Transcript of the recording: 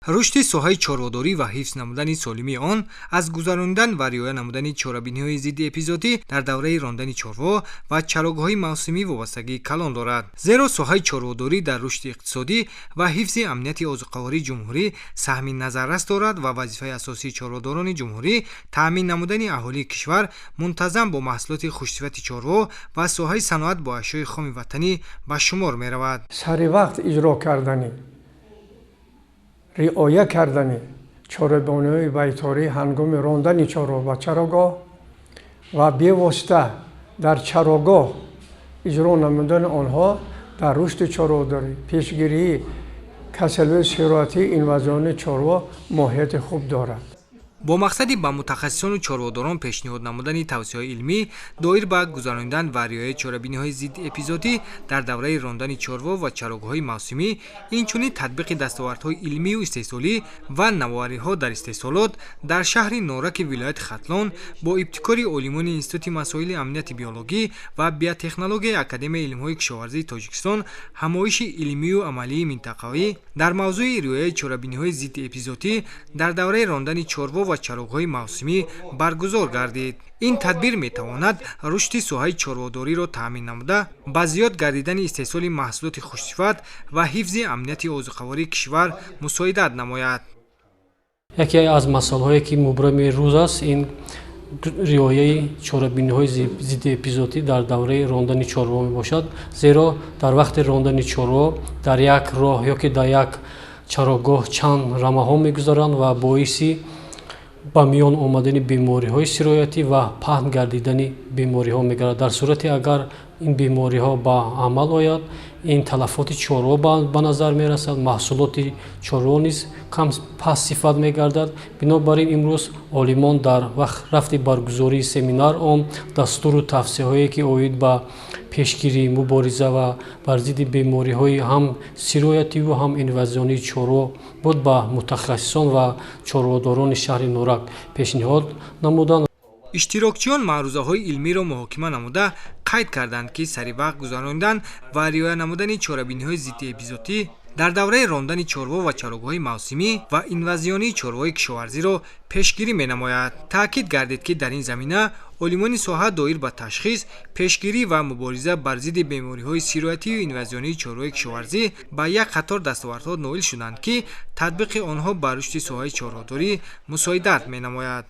рушди соҳаи чорводорӣ ва ҳифз намудани солимии он аз гузаронидан ва риоя намудани чорабиниҳои зидди эпизодӣ дар давраи рондани чорво ва чарогоҳи мавсимӣ вобастагии калон дорад. Зеро соҳаи чорводорӣ дар рушди иқтисодӣ ва ҳифзи амнияти озуқавории ҷумҳурӣ саҳми назаррас дорад ва вазифаи асосии чорводорони ҷумҳурӣ таъмин намудани аҳолии кишвар мунтазам бо маҳсулоти хушсифати чорво ва соҳаи саноат бо ашёи хоми ватанӣ ба шумор меравад. сари вақт иҷро кардани риоя кардани чорабониҳои байторӣ ҳангоми рондани чорво ба чарогоҳ ва бевосита дар чарогоҳ иҷро намудани онҳо дар рушди чорводорӣ, пешгирии касалиҳои сироатии инвазионии чорво моҳияти хуб дорад. бо мақсади ба мутахассисону чорводорон пешниҳод намудани тавсеяҳои илмӣ доир ба гузаронидан ва риояи чорабиниҳои зидди эпизодӣ дар давраи рондани чорво ва чарогоҳҳои мавсимӣ, инчунин татбиқи дастовардҳои илмию истеҳсолӣ ва навовариҳо дар истеҳсолот дар шаҳри Нораки вилояти Хатлон бо ибтикори олимони Институти масоили амнияти биологӣ ва биотехнологияи Академияи илмҳои кишоварзии Тоҷикистон ҳамоиши илмию амалии минтақавӣ дар мавзӯи риояи чорабиниҳои зидди эпизодӣ дар давраи рондани чорво ва чарогоҳҳои мавсимӣ баргузор гардид. ин тадбир метавонад рушди соҳаи чорводориро таъмин намуда ба зиёд гардидани истеҳсоли маҳсулоти хушсифат ва ҳифзи амнияти озуқавории кишвар мусоидат намояд. яке аз масъалаҳое ки мубрами рӯз аст, ин риояи чорабиниҳои зидди эпизодӣ дар давраи рондани чорво мебошад. Зеро дар вақти рондани чорво дар як роҳ ёки дар як чарогоҳ чанд рамаҳо мегузаранд ва боиси ба миён омадани бемориҳои сироятӣ ва паҳн гардидани бемориҳо мегардад. Дар сурати агар ин бемориҳо ба амал ояд, ин талафоти чорво ба назар мерасад, маҳсулоти чорво низ кам паст сифат мегардад. Бинобар ин имрӯз олимон дар рафти баргузории семинар он дастуру тавсеяҳое ки оид ба пешгирӣ, мубориза ва бар зидди бемориҳои ҳам сироятиву ҳам инвазионии чорво буд ба мутахассисон ва чорводорони шаҳри Норак пешниҳод намуданд. иштирокчиён маърузаҳои илмиро муҳокима намуда қайд карданд, ки сари вақт гузаронидан ва риоя намудани чорабиниҳои зидди эпизодӣ дар давраи рондани чорво ва чарогоҳҳои мавсимӣ ва инвазионии чорвои кишоварзиро пешгирӣ менамояд. таъкид гардид, ки дар ин замина олимони соҳа доир ба ташхис, пешгирӣ ва мубориза бар зидди бемориҳои сироятию инвазионии чорвои кишоварзӣ ба як қатор дастовардҳо ноил шуданд, ки татбиқи онҳо ба рушди соҳаи чорводорӣ мусоидат менамояд.